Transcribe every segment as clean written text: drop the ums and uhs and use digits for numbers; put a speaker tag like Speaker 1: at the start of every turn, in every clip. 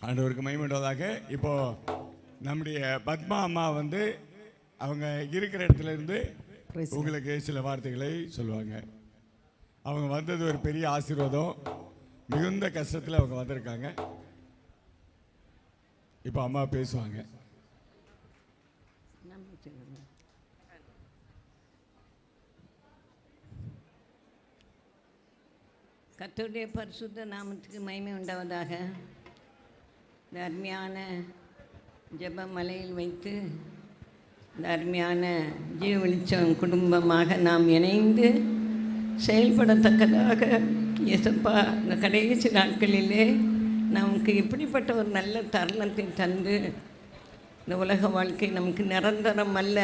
Speaker 1: ஆண்டவருக்கு மகிமையுண்டதாக. இப்போது நம்முடைய பத்மா அம்மா அவங்க இருக்கிற இடத்துல இருந்து உங்களுக்கு சில வார்த்தைகளை சொல்லுவாங்க. அவங்க வந்தது ஒரு பெரிய ஆசீர்வாதம். மிகுந்த கஷ்டத்தில் அவங்க வந்திருக்காங்க. இப்போ அம்மா பேசுவாங்க.
Speaker 2: கர்த்தருடைய பரிசுத்த நாமத்துக்கு மகிமை உண்டாவதாக. இந்த அருமையான ஜெப மலையில் வைத்து இந்த அருமையான ஜீவ வெளிச்சம் குடும்பமாக நாம் இணைந்து செயல்படத்தக்கதாக இயேசப்பா இந்த கடைசி நாட்களிலே நமக்கு இப்படிப்பட்ட ஒரு நல்ல தருணத்தை தந்து, இந்த உலக வாழ்க்கை நமக்கு நிரந்தரம் அல்ல,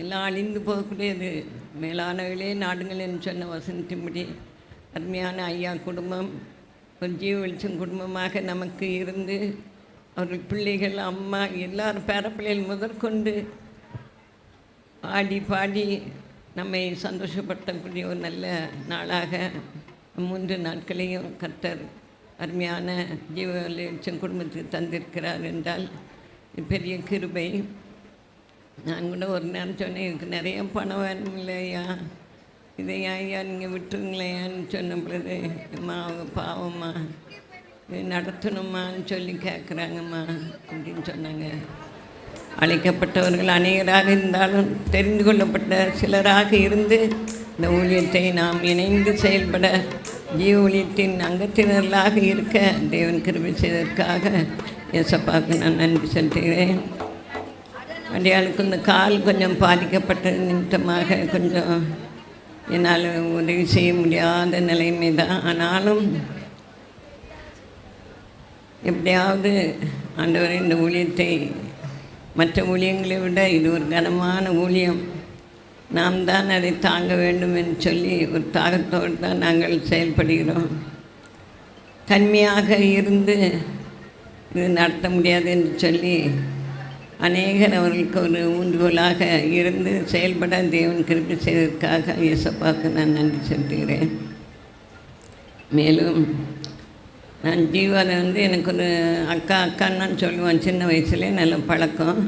Speaker 2: எல்லாம் அழிந்து போகக்கூடியது, மேலானவிலே நாடுகள் என்று சொன்ன வசனத்தின்படி அருமையான ஐயா குடும்பம் ஒரு ஜீவ வெளிச்சம் குடும்பமாக நமக்கு இருந்து அவர்கள் பிள்ளைகள் அம்மா எல்லாரும் பேரப்பிள்ளைகள் முதற்கொண்டு ஆடி பாடி நம்மை சந்தோஷப்படுத்தக்கூடிய ஒரு நல்ல நாளாக 3 நாட்களையும் கர்த்தர் அருமையான ஜீவ வெளிச்சம் குடும்பத்துக்கு தந்திருக்கிறார் என்றால் பெரிய கிருபை. நான் கூட ஒரு நேரம் சொன்னேன், எனக்கு நிறைய பணம் வேணும் இல்லையா, இதையா ஐயா நீங்கள் விட்டுருங்களேன்னு சொன்ன பொழுது, அம்மா அவங்க பாவம்மா இது நடத்தணுமான்னு சொல்லி கேட்குறாங்கம்மா அப்படின்னு சொன்னாங்க. அழைக்கப்பட்டவர்கள் அநேகராக இருந்தாலும் தெரிந்து கொள்ளப்பட்ட சிலராக இருந்து இந்த ஊழியத்தை நாம் இணைந்து செயல்பட ஜீவ ஊழியத்தின் அங்கத்தினர்களாக இருக்க தேவன் கிருபை செய்ததற்காக இயேசப்பாவுக்கு நான் நன்றி செலுத்துகிறேன். அடியாளுக்கு இந்த கால் கொஞ்சம் பாதிக்கப்பட்ட நிமித்தமாக கொஞ்சம் என்னால் உதவி செய்ய முடியாத நிலைமை தான். ஆனாலும் எப்படியாவது ஆண்டவர் இந்த ஊழியத்தை மற்ற ஊழியங்களை விட இது ஒரு கனமான ஊழியம், நாம் தான் அதை தாங்க வேண்டும் என்று சொல்லி ஒரு தாகத்தோடு தான் நாங்கள் செயல்படுகிறோம். தன்மையாக இருந்து இது நடத்த முடியாது என்று சொல்லி அநேகர் அவர்களுக்கு ஒரு ஊன்றுகோலாக இருந்து செயல்பட தேவன் கிருபை செய்வதற்காக இயேசப்பாவுக்கு நான் நன்றி செலுத்துகிறேன். மேலும் நான் ஜீவாவை எனக்கு ஒரு அக்கான்னு தான் சொல்லுவான். சின்ன வயசுலேயே நல்ல பழக்கம்.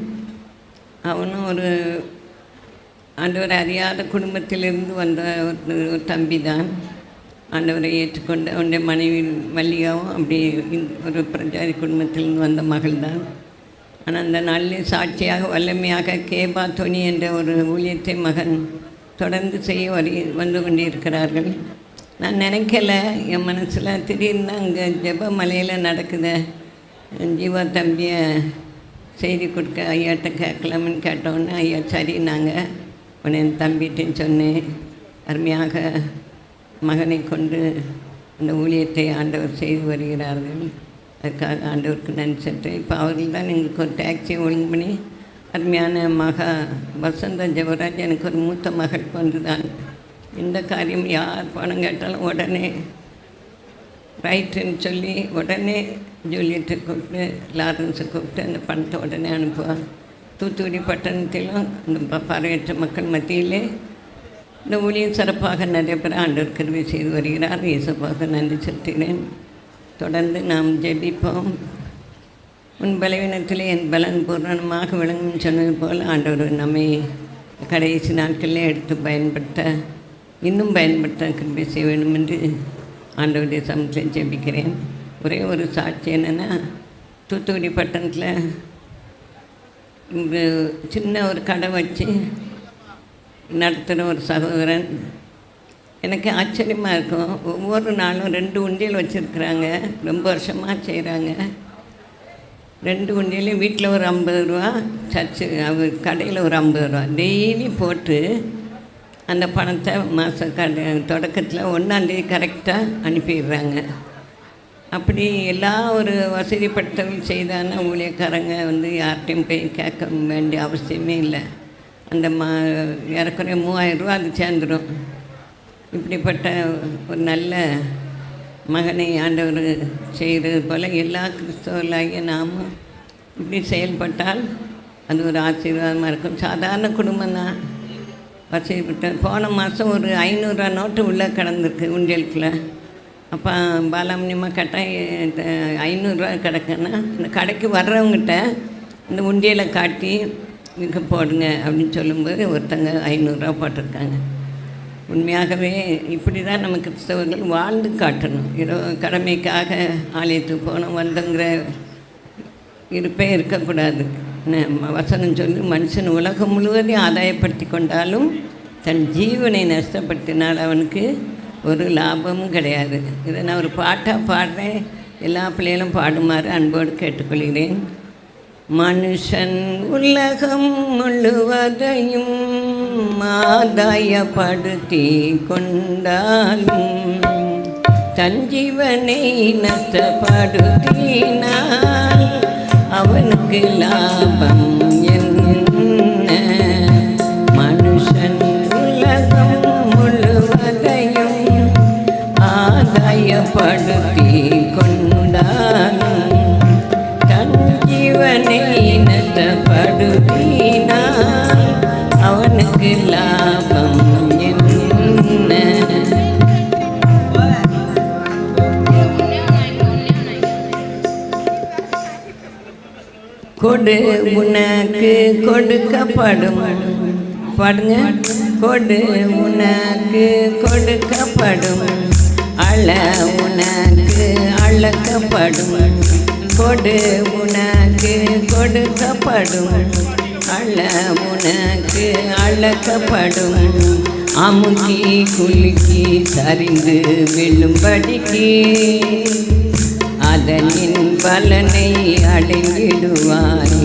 Speaker 2: அவனும் ஒரு ஆண்டவரை அறியாத குடும்பத்திலிருந்து வந்த ஒரு தம்பி தான். ஆண்டவரை ஏற்றுக்கொண்டு அவனுடைய மனைவி மல்லிகாவும் அப்படி ஒரு பிரஜாதி குடும்பத்திலிருந்து வந்த மகள் தான். ஆனால் அந்த நாளில் சாட்சியாக வல்லமையாக கேபா தொனி என்ற ஒரு ஊழியத்தை மகன் தொடர்ந்து செய்ய வந்து கொண்டிருக்கிறார்கள். நான் நினைக்கல, என் மனசில் திடீர்னு அங்கே ஜெப மலையில் நடக்குது, ஜீவா தம்பியை செய்தி கொடுக்க ஐயாட்ட கேட்கலாம்னு கேட்டோன்னே ஐயா சரி நாங்கள் உன்னை என் தம்பிகிட்டேன்னு சொன்னேன். அருமையாக மகனை கொண்டு அந்த ஊழியத்தை ஆண்டவர் செய்து வருகிறார்கள். அதுக்காக ஆண்டவருக்கு நன்றி செலுத்துறேன். இப்போ அவர்கள் தான் எங்களுக்கு ஒரு டாக்ஸியை ஒழுங்கு பண்ணி அருமையான மகா வசந்த ஜெபராஜ் எனக்கு ஒரு மூத்த மகள் கொண்டு தான் இந்த காரியம் யார் பணம் கேட்டாலும் உடனே ரைட்டுன்னு சொல்லி உடனே ஜூலியத்தை கூப்பிட்டு லாரன்ஸை கூப்பிட்டு அந்த பணத்தை உடனே அனுப்புவாள். தூத்துக்குடி பட்டணத்திலும் இந்த பார்வையற்ற மக்கள் மத்தியிலே இந்த ஊழியம் சிறப்பாக நடைபெற ஆண்டவர் கிருபை செய்து வருகிறார். இயேசுப்பாக நன்றி செலுத்துகிறேன். தொடர்ந்து நாம் ஜெபிப்போம். உன் பலவீனத்திலே என் பலன் பூரணமாக விளங்கும் சொன்னது போல் ஆண்டவர் நம்மை கடைசி நாட்களில் எடுத்து இன்னும் பயன்படுத்த கிருபை செய்ய வேண்டும் என்று ஆண்டவருடைய சமூகத்தில் ஜெபிக்கிறேன். ஒரே ஒரு சாட்சி என்னென்னா, தூத்துக்குடி பட்டணத்தில் சின்ன ஒரு கடை வச்சு நடத்துகிற ஒரு சகோதரன். எனக்கு ஆச்சரியமாக இருக்கும். ஒவ்வொரு நாளும் 2 உண்டியல் வச்சுருக்குறாங்க. ரொம்ப வருஷமாக செய்கிறாங்க. 2 உண்டியலையும் வீட்டில் ஒரு 50 ரூபா, சர்ச்சு அவர் கடையில் ஒரு 50 ரூபா டெய்லி போட்டு அந்த பணத்தை மாத தொடக்கத்தில் 1ஆம் தேதி கரெக்டாக அனுப்பிடுறாங்க. அப்படி எல்லா ஒரு வசதிப்பட்டவர்கள் செய்தான ஊழியக்காரங்க யார்கிட்டையும் போய் கேட்க வேண்டிய அவசியமே இல்லை. அந்த ஏறக்குறைய 3000 ரூபா அது சேர்ந்துடும். இப்படிப்பட்ட ஒரு நல்ல மகனை ஆண்டவர் செய்கிறது போல் எல்லா கிறிஸ்தவர்களாகிய நாமும் இப்படி செயல்பட்டால் அது ஒரு ஆசீர்வாதமாக இருக்கும். சாதாரண குடும்பம் தான், வசதிப்பட்ட. போன மாதம் ஒரு 500 ரூபா நோட்டு உள்ளே கிடந்திருக்கு உண்டியலுக்குள்ள. அப்போ பாலாமணியம்மா கேட்டால் 500 கிடக்குன்னா இந்த கடைக்கு வர்றவங்ககிட்ட இந்த உண்டியலை காட்டி இதுக்கு போடுங்க அப்படின்னு சொல்லும்போது ஒருத்தங்க 500 போட்டிருக்காங்க. உண்மையாகவே இப்படி தான் நம்ம கிறிஸ்தவர்கள் வாழ்ந்து காட்டணும். ஏதோ கடமைக்காக ஆலயத்துக்கு போனோம் வந்தங்கிற இருப்பே இருக்கக்கூடாது. வசனம் சொல்லி மனுஷன் உலகம் முழுவதையும் ஆதாயப்படுத்தி கொண்டாலும் தன் ஜீவனை நஷ்டப்படுத்தினால் அவனுக்கு ஒரு லாபமும் கிடையாது. இதை நான் ஒரு பாட்டாக பாடுறேன், எல்லா பிள்ளைகளும் பாடுமாறு அன்போடு கேட்டுக்கொள்கிறேன். மனுஷன் உலகம் முழுவதையும் ஆதாயப்படுத்தி கொண்டாலும் தன் ஜீவனை நஷ்டப்படுத்தினால் அவனுக்கு லாபம் என்ன? மனுஷன் உலகம் முழுவதையும் ஆதாயப்படுத்தி கொண்டாலும் தன் ஜீவனை நஷ்டப்படுத்தினால் அவனுக்கு லாபம் என்ன? கொடு உனக்கு கொடுக்கப்படும். பாடுங்க. கொடு உனக்கு கொடுக்கப்படும், அழ உனக்கு அளக்கப்படும். கொடு உனக்கு கொடுக்கப்படும், அழ உனக்கு அளக்கப்படும். அமுக்கி குலுக்கி சரிந்து விழும்படிக்கு அதனின் பலனை அடைந்திடுவாய்.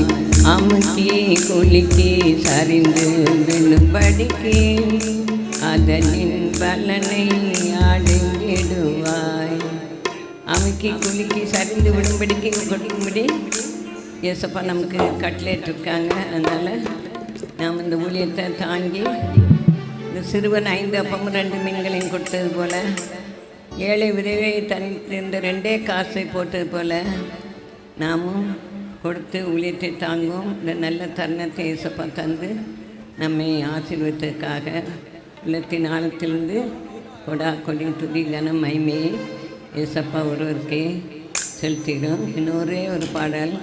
Speaker 2: அமுக்கி குலுக்கி சரிந்து விழும்படிக்கு அதனின் பலனை அடைந்திடுவாய். அமுக்கி குலுக்கி சரிந்து விழும்படிக்கு கொடுக்கும்படி ஏசப்பா நமக்கு கட்லேட் அதனால் நாம் இந்த ஊழியத்தை தாங்கி இந்த சிறுவன் 5 அப்பமும் 2 மீன்களையும் கொடுத்தது போல், ஏழை விதவை இந்த 2 காசை போட்டது போல் நாமும் கொடுத்து ஊழியத்தை தாங்குவோம். இந்த நல்ல தருணத்தை ஏசப்பா தந்து நம்மை ஆசீர்வதித்ததற்காக உள்ளத்தின் ஆழத்திலிருந்து கொடா கொடி துதி கனம் மைமையை ஏசப்பா ஒருவருக்கே செலுத்திடும். இன்னொரே ஒரு பாடல்.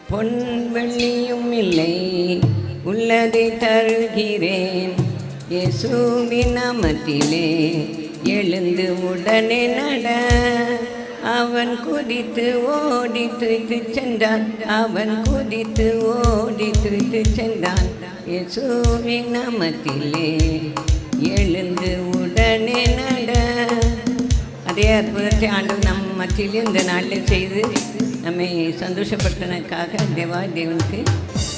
Speaker 2: பொன் வெள்ளியும் இல்லை உள்ளதை தருகிறேன் இயேசுவின் நாமத்திலே எழுந்து உடனே நட. அவன் குதித்து ஓடி துய்த்து சென்றான், அவன் குதித்து ஓடி துய்த்து சென்றான் இயேசுவின் நாமத்திலே எழுந்து உடனே நட. அதே அற்புதத்தை ஆண்டவர் நம் மத்தியிலும் இந்த நாளில் செய்து நம்மை சந்தோஷப்படுத்தினதுக்காக தேவனுக்கு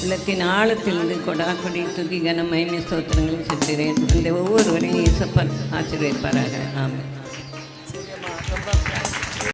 Speaker 2: உள்ளத்தின் ஆழத்திலிருந்து கொடா கொடி துதி கன மகிமை ஸ்தோத்திரங்களை செலுத்துகிறேன். அந்த ஒவ்வொருவரையும் இயேசப்பா ஆசீர்வதிப்பாராக. ஆமென்.